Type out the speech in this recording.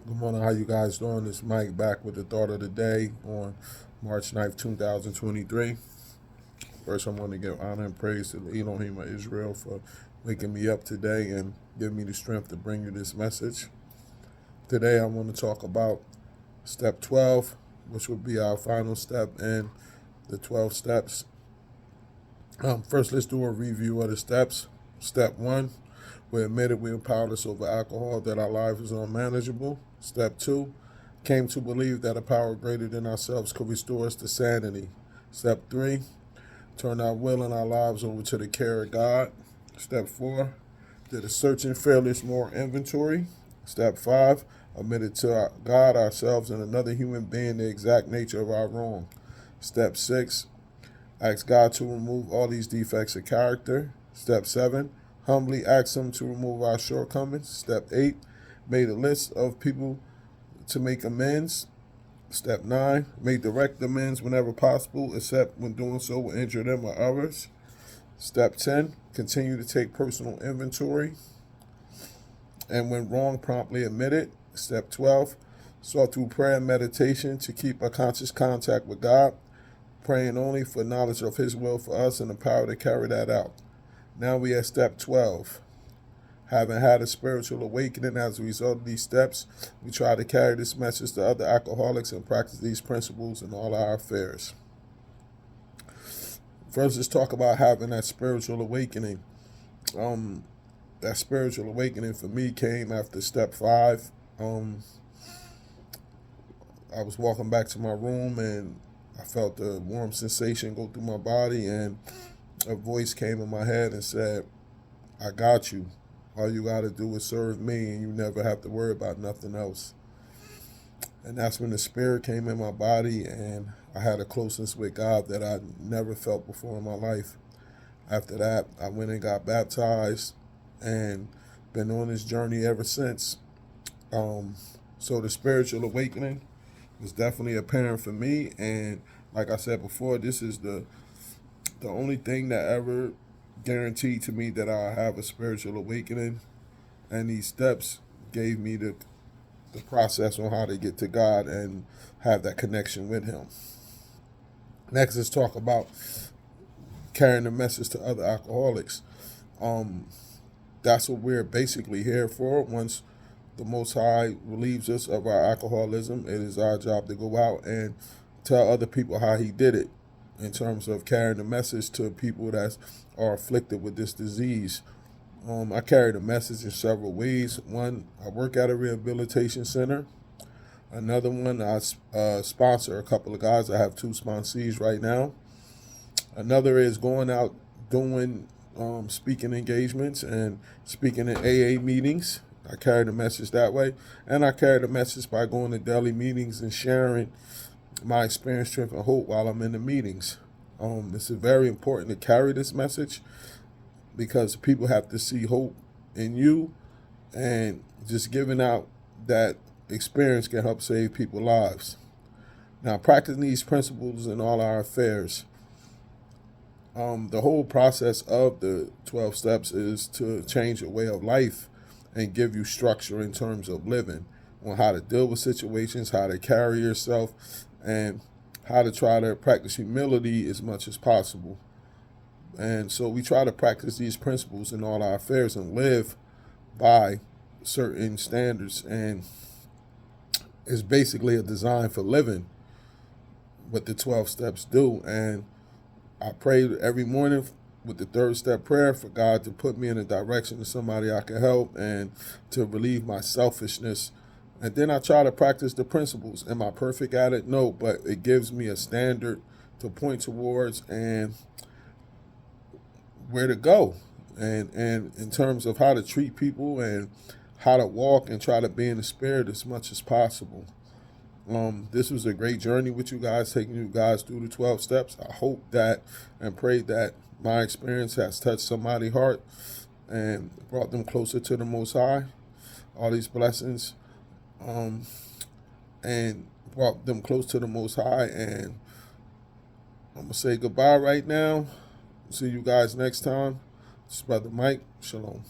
Good morning. How you guys doing? This Mike back with the thought of the day on March 9th, 2023. First, I want to give honor and praise to the Elohim of Israel for waking me up today and giving me the strength to bring you this message. Today, I want to talk about step 12, which will be our final step in the 12 steps. First, let's do a review of the steps. Step 1, we admitted we were powerless over alcohol, that our life was unmanageable. Step 2, came to believe that a power greater than ourselves could restore us to sanity. Step 3, turn our will and our lives over to the care of God. Step 4, did a searching, fearless moral inventory. Step 5, admitted to God, ourselves, and another human being the exact nature of our wrong. Step 6, ask God to remove all these defects of character. Step 7, humbly ask Him to remove our shortcomings. Step 8, made a list of people to make amends. Step 9, make direct amends whenever possible, except when doing so will injure them or others. Step 10, continue to take personal inventory, and when wrong, promptly admit it. Step 12, sought through prayer and meditation to keep a conscious contact with God, praying only for knowledge of His will for us and the power to carry that out. Now we at step 12. Having had a spiritual awakening as a result of these steps, we try to carry this message to other alcoholics and practice these principles in all our affairs. First, let's talk about having that spiritual awakening. That spiritual awakening for me came after step 5. I was walking back to my room and I felt a warm sensation go through my body, and a voice came in my head and said, I got you. All you got to do is serve me and you never have to worry about nothing else. And that's when the spirit came in my body and I had a closeness with God that I never felt before in my life. After that, I went and got baptized and been on this journey ever since. So the spiritual awakening was definitely apparent for me. And like I said before, this is the only thing that ever guaranteed to me that I have a spiritual awakening, and these steps gave me the process on how to get to God and have that connection with Him. Next, let's talk about carrying the message to other alcoholics. That's what we're basically here for. Once the Most High relieves us of our alcoholism, it is our job to go out and tell other people how He did it, in terms of carrying the message to people that are afflicted with this disease. I carry the message in several ways. One, I work at a rehabilitation center. Another one, I sponsor a couple of guys. I have 2 sponsees right now. Another is going out doing speaking engagements and speaking in AA meetings. I carry the message that way. And I carry the message by going to daily meetings and sharing my experience, strength, and hope while I'm in the meetings. It's very important to carry this message because people have to see hope in you, and just giving out that experience can help save people's lives. Now, practicing these principles in all our affairs. The whole process of the 12 steps is to change your way of life and give you structure in terms of living, on how to deal with situations, how to carry yourself, and how to try to practice humility as much as possible. And so we try to practice these principles in all our affairs and live by certain standards. And it's basically a design for living what the 12 steps do. And I pray every morning with the 3rd step prayer for God to put me in a direction of somebody I can help and to relieve my selfishness. And then I try to practice the principles. Am I perfect at it? No, but it gives me a standard to point towards and where to go. And in terms of how to treat people and how to walk and try to be in the spirit as much as possible. This was a great journey with you guys, taking you guys through the 12 steps. I hope that and pray that my experience has touched somebody's heart and brought them closer to the Most High. All these blessings and brought them close to the Most High. And I'm going to say goodbye right now. See you guys next time. This is Brother Mike. Shalom.